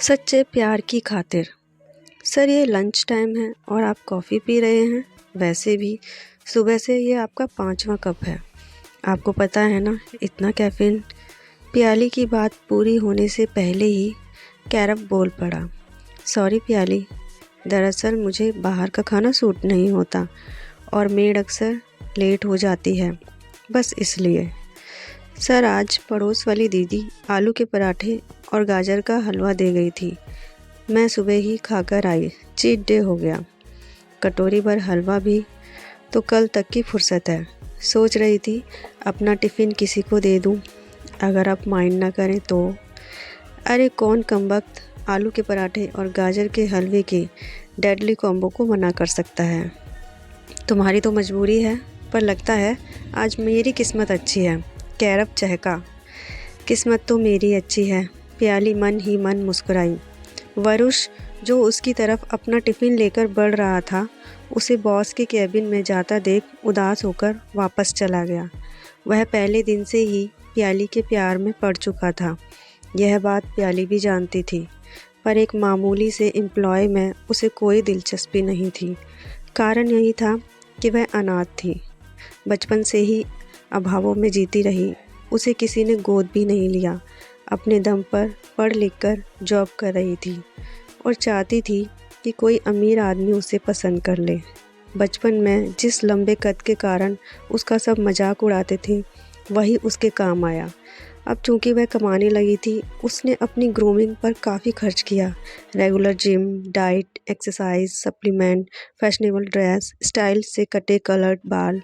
सच्चे प्यार की खातिर। सर ये लंच टाइम है और आप कॉफ़ी पी रहे हैं। वैसे भी सुबह से ये आपका 5वां कप है। आपको पता है ना इतना कैफ़ीन। प्याली की बात पूरी होने से पहले ही कैरव बोल पड़ा, सॉरी प्याली, दरअसल मुझे बाहर का खाना सूट नहीं होता और मेड अक्सर लेट हो जाती है, बस इसलिए। सर आज पड़ोस वाली दीदी आलू के पराठे और गाजर का हलवा दे गई थी। मैं सुबह ही खाकर आई, चीट डे हो गया। कटोरी भर हलवा भी तो कल तक की फुर्सत है। सोच रही थी अपना टिफ़िन किसी को दे दूं, अगर आप माइंड ना करें तो। अरे कौन कमबख्त आलू के पराठे और गाजर के हलवे के डेडली कॉम्बो को मना कर सकता है। तुम्हारी तो मजबूरी है, पर लगता है आज मेरी किस्मत अच्छी है। कैरव चहका। किस्मत तो मेरी अच्छी है, प्याली मन ही मन मुस्कुराई। वरुष जो उसकी तरफ अपना टिफ़िन लेकर बढ़ रहा था, उसे बॉस के केबिन में जाता देख उदास होकर वापस चला गया। वह पहले दिन से ही प्याली के प्यार में पड़ चुका था। यह बात प्याली भी जानती थी, पर एक मामूली से एम्प्लॉय में उसे कोई दिलचस्पी नहीं थी। कारण यही था कि वह अनाथ थी। बचपन से ही अभावों में जीती रही। उसे किसी ने गोद भी नहीं लिया। अपने दम पर पढ़ लिख कर जॉब कर रही थी और चाहती थी कि कोई अमीर आदमी उसे पसंद कर ले। बचपन में जिस लंबे कद के कारण उसका सब मजाक उड़ाते थे, वही उसके काम आया। अब चूंकि वह कमाने लगी थी, उसने अपनी ग्रूमिंग पर काफ़ी खर्च किया। Regular gym, diet, exercise, supplement, fashionable dress, style से कटे कलर्ड बाल,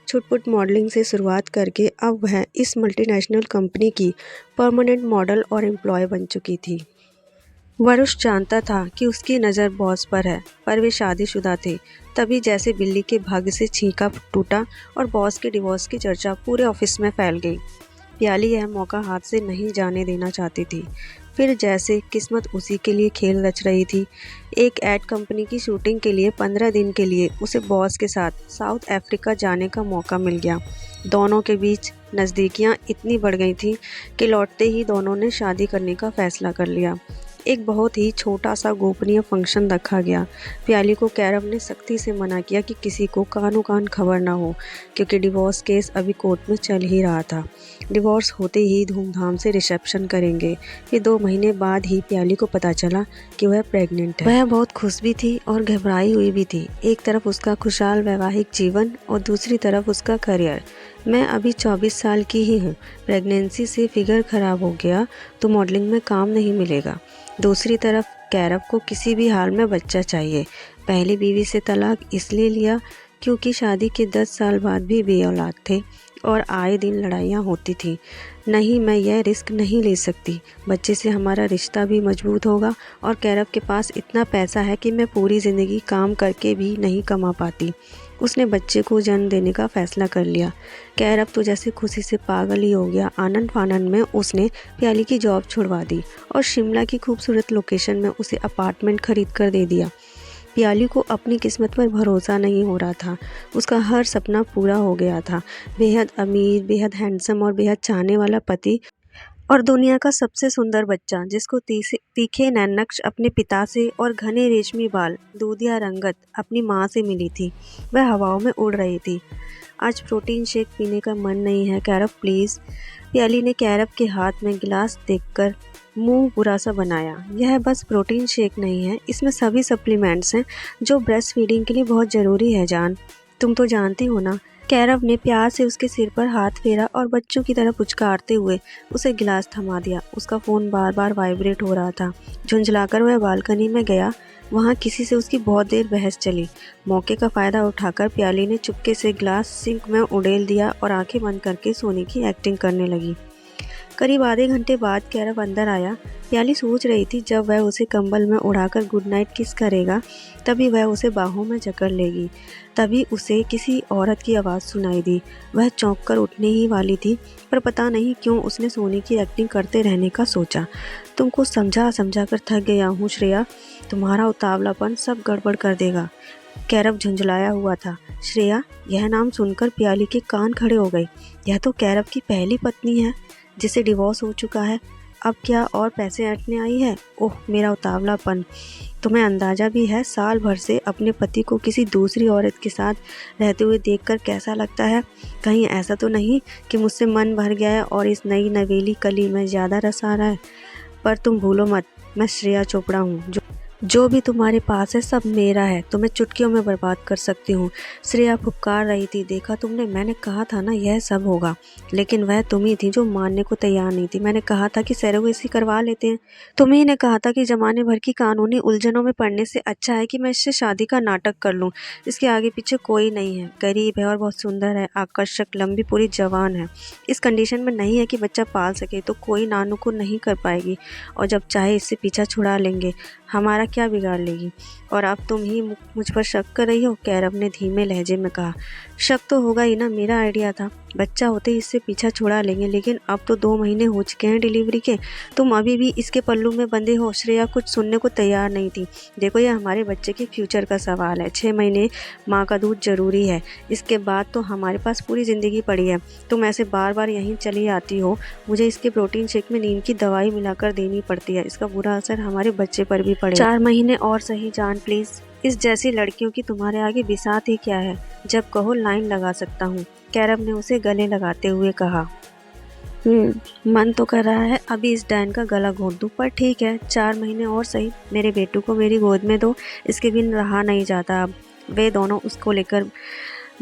छुटपुट मॉडलिंग से शुरुआत करके अब वह इस मल्टीनेशनल कंपनी की परमानेंट मॉडल और एम्प्लॉय बन चुकी थी। वरुष जानता था कि उसकी नज़र बॉस पर है, पर वे शादीशुदा थे। तभी जैसे बिल्ली के भाग्य से छींका टूटा और बॉस के डिवोर्स की चर्चा पूरे ऑफिस में फैल गई। प्याली यह मौका हाथ से नहीं जाने देना चाहती थी। फिर जैसे किस्मत उसी के लिए खेल रच रही थी। एक एड कंपनी की शूटिंग के लिए 15 दिन के लिए उसे बॉस के साथ साउथ अफ्रीका जाने का मौका मिल गया। दोनों के बीच नज़दीकियां इतनी बढ़ गई थी कि लौटते ही दोनों ने शादी करने का फैसला कर लिया। एक बहुत ही छोटा सा गोपनीय फंक्शन रखा गया। प्याली को कैरव ने सख्ती से मना किया कि किसी को कानो कान खबर ना हो, क्योंकि डिवोर्स केस अभी कोर्ट में चल ही रहा था। डिवोर्स होते ही धूमधाम से रिसेप्शन करेंगे। फिर 2 महीने बाद ही प्याली को पता चला कि वह प्रेग्नेंट है। वह बहुत खुश भी थी और घबराई हुई भी थी। एक तरफ उसका खुशहाल वैवाहिक जीवन और दूसरी तरफ उसका करियर। मैं अभी 24 साल की ही हूँ। प्रेगनेंसी से फिगर खराब हो गया तो मॉडलिंग में काम नहीं मिलेगा। दूसरी तरफ कैरव को किसी भी हाल में बच्चा चाहिए। पहली बीवी से तलाक इसलिए लिया क्योंकि शादी के 10 साल बाद भी बेऔलाद थे और आए दिन लड़ाइयाँ होती थी। नहीं, मैं यह रिस्क नहीं ले सकती। बच्चे से हमारा रिश्ता भी मजबूत होगा और कैरव के पास इतना पैसा है कि मैं पूरी ज़िंदगी काम करके भी नहीं कमा पाती। उसने बच्चे को जन्म देने का फैसला कर लिया। कैरव तो जैसे खुशी से पागल ही हो गया। आनंद फानंद में उसने प्याली की जॉब छुड़वा दी और शिमला की खूबसूरत लोकेशन में उसे अपार्टमेंट खरीद कर दे दिया। प्याली को अपनी किस्मत पर भरोसा नहीं हो रहा था। उसका हर सपना पूरा हो गया था। बेहद अमीर, बेहद हैंडसम और बेहद चाहने वाला पति और दुनिया का सबसे सुंदर बच्चा, जिसको तीखे नैननक्श अपने पिता से और घने रेशमी बाल, दूधिया रंगत अपनी माँ से मिली थी। वह हवाओं में उड़ रही थी। आज प्रोटीन शेक पीने का मन नहीं है कैरव, प्लीज़। प्याली ने कैरव के हाथ में गिलास देखकर मुंह बुरा सा बनाया। यह बस प्रोटीन शेक नहीं है, इसमें सभी सप्लीमेंट्स हैं जो ब्रेस्ट फीडिंग के लिए बहुत ज़रूरी है जान। तुम तो जानती हो ना। कैरव ने प्यार से उसके सिर पर हाथ फेरा और बच्चों की तरह पुचकारते हुए उसे गिलास थमा दिया। उसका फ़ोन बार बार वाइब्रेट हो रहा था। झुंझलाकर वह बालकनी में गया। वहाँ किसी से उसकी बहुत देर बहस चली। मौके का फ़ायदा उठाकर प्याली ने चुपके से गिलास सिंक में उड़ेल दिया और आंखें बंद करके सोने की एक्टिंग करने लगी। करीब आधे घंटे बाद कैरव अंदर आया। प्याली सोच रही थी जब वह उसे कंबल में उड़ाकर गुड नाइट किस करेगा, तभी वह उसे बाहों में जकड़ लेगी। तभी उसे किसी औरत की आवाज़ सुनाई दी। वह चौंक कर उठने ही वाली थी, पर पता नहीं क्यों उसने सोने की एक्टिंग करते रहने का सोचा। तुमको समझा समझा कर थक गया हूँ श्रेया, तुम्हारा उतावलापन सब गड़बड़ कर देगा। कैरव झुंझलाया हुआ था। श्रेया, यह नाम सुनकर प्याली के कान खड़े हो गए। यह तो कैरव की पहली पत्नी है जिसे डिवोर्स हो चुका है। अब क्या और पैसे ऐंठने आई है? ओह मेरा उतावलापन। तुम्हें अंदाज़ा भी है साल भर से अपने पति को किसी दूसरी औरत के साथ रहते हुए देखकर कैसा लगता है? कहीं ऐसा तो नहीं कि मुझसे मन भर गया है और इस नई नवेली कली में ज़्यादा रस आ रहा है? पर तुम भूलो मत, मैं श्रेया चोपड़ा हूँ। जो भी तुम्हारे पास है सब मेरा है, तुम्हें चुटकियों में बर्बाद कर सकती हूँ। श्रेया फुफकार रही थी। देखा तुमने, मैंने कहा था ना यह सब होगा। लेकिन वह तुम ही थी जो मानने को तैयार नहीं थी। मैंने कहा था कि सरोगेसी करवा लेते हैं। तुम ही ने कहा था कि जमाने भर की कानूनी उलझनों में पड़ने से अच्छा है कि मैं इससे शादी का नाटक कर लूँ। इसके आगे पीछे कोई नहीं है, गरीब है और बहुत सुंदर है, आकर्षक, लंबी, पूरी जवान है। इस कंडीशन में नहीं है कि बच्चा पाल सके तो कोई नानू को नहीं कर पाएगी, और जब चाहे इससे पीछा छुड़ा लेंगे। हमारा क्या बिगाड़ लेगी? और अब तुम ही मुझ पर शक कर रही हो? कैरव ने धीमे लहजे में कहा। शक तो होगा ही ना, मेरा आइडिया था। बच्चा होते ही इससे पीछा छुड़ा लेंगे, लेकिन अब तो 2 महीने हो चुके हैं डिलीवरी के। तुम अभी भी इसके पल्लू में बंधे हो। श्रेया कुछ सुनने को तैयार नहीं थी। देखो, यह हमारे बच्चे के फ्यूचर का सवाल है। 6 महीने माँ का दूध जरूरी है, इसके बाद तो हमारे पास पूरी ज़िंदगी पड़ी है। तुम ऐसे बार बार यहीं चली आती हो। मुझे इसके प्रोटीन शेक में नींद की दवाई मिलाकर देनी पड़ती है। इसका बुरा असर हमारे बच्चे पर भी पड़े। 4 महीने और सही जान प्लीज़। इस जैसी लड़कियों की तुम्हारे आगे बिसात ही क्या है? जब कहो लाइन लगा सकता हूँ, कैरव ने उसे गले लगाते हुए कहा। मन तो कर रहा है अभी इस डैन का गला घोंट दूं, पर ठीक है, 4 महीने और सही। मेरे बेटू को मेरी गोद में दो, इसके बिन रहा नहीं जाता अब। वे दोनों उसको लेकर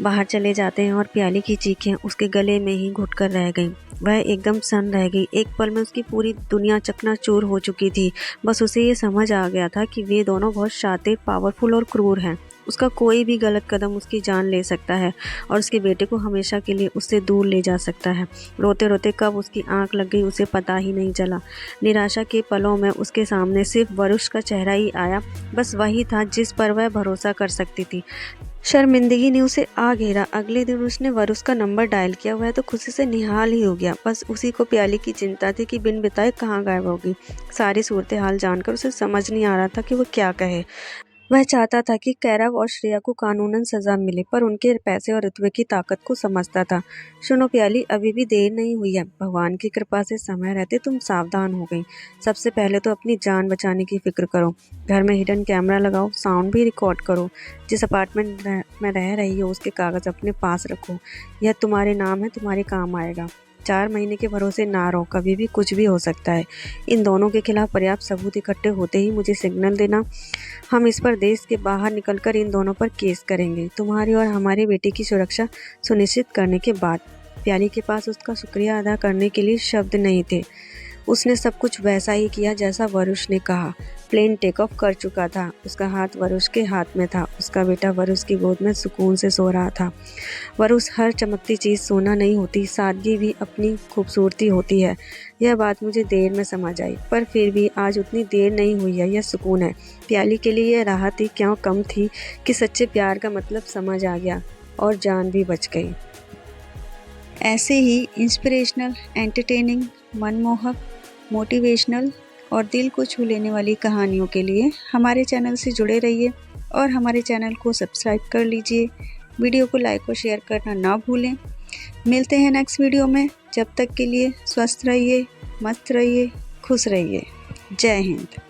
बाहर चले जाते हैं और प्याली की चीखें उसके गले में ही घुटकर रह गईं। वह एकदम सन्न रह गई। एक पल में उसकी पूरी दुनिया चकनाचूर हो चुकी थी। बस उसे ये समझ आ गया था कि वे दोनों बहुत शातिर, पावरफुल और क्रूर हैं। उसका कोई भी गलत कदम उसकी जान ले सकता है और उसके बेटे को हमेशा के लिए उससे दूर ले जा सकता है। रोते रोते कब उसकी आंख लग गई उसे पता ही नहीं चला। निराशा के पलों में उसके सामने सिर्फ वरुष का चेहरा ही आया। बस वही था जिस पर वह भरोसा कर सकती थी। शर्मिंदगी ने उसे आ घेरा। अगले दिन उसने वरुष का नंबर डायल किया। वह तो खुशी से निहाल ही हो गया। बस उसी को प्याली की चिंता थी कि बिन बिताए कहाँ गायब होगी। सारी सूरत हाल जानकर उसे समझ नहीं आ रहा था कि वो क्या कहे। वह चाहता था कि कैरव और श्रेया को कानूनन सजा मिले, पर उनके पैसे और रुतबे की ताकत को समझता था। सुनो प्याली, अभी भी देर नहीं हुई है। भगवान की कृपा से समय रहते तुम सावधान हो गई। सबसे पहले तो अपनी जान बचाने की फिक्र करो। घर में हिडन कैमरा लगाओ, साउंड भी रिकॉर्ड करो। जिस अपार्टमेंट में रह रही हो उसके कागज़ अपने पास रखो। यह तुम्हारे नाम है, तुम्हारे काम आएगा। 4 महीने के भरोसे ना रहो, कभी भी कुछ भी हो सकता है। इन दोनों के खिलाफ पर्याप्त सबूत इकट्ठे होते ही मुझे सिग्नल देना। हम इस पर देश के बाहर निकलकर इन दोनों पर केस करेंगे, तुम्हारी और हमारे बेटे की सुरक्षा सुनिश्चित करने के बाद। प्याली के पास उसका शुक्रिया अदा करने के लिए शब्द नहीं थे। उसने सब कुछ वैसा ही किया जैसा वरुष ने कहा। प्लेन टेक ऑफ कर चुका था। उसका हाथ वरुष के हाथ में था। उसका बेटा वरुष की गोद में सुकून से सो रहा था। वरुष, हर चमकती चीज़ सोना नहीं होती, सादगी भी अपनी खूबसूरती होती है। यह बात मुझे देर में समझ आई, पर फिर भी आज उतनी देर नहीं हुई है। यह सुकून है। प्याली के लिए यह राहत ही क्यों कम थी कि सच्चे प्यार का मतलब समझ आ गया और जान भी बच गई। ऐसे ही इंस्पिरेशनल, एंटरटेनिंग, मनमोहक, मोटिवेशनल और दिल को छू लेने वाली कहानियों के लिए हमारे चैनल से जुड़े रहिए और हमारे चैनल को सब्सक्राइब कर लीजिए। वीडियो को लाइक और शेयर करना ना भूलें। मिलते हैं नेक्स्ट वीडियो में। जब तक के लिए स्वस्थ रहिए, मस्त रहिए, खुश रहिए। जय हिंद।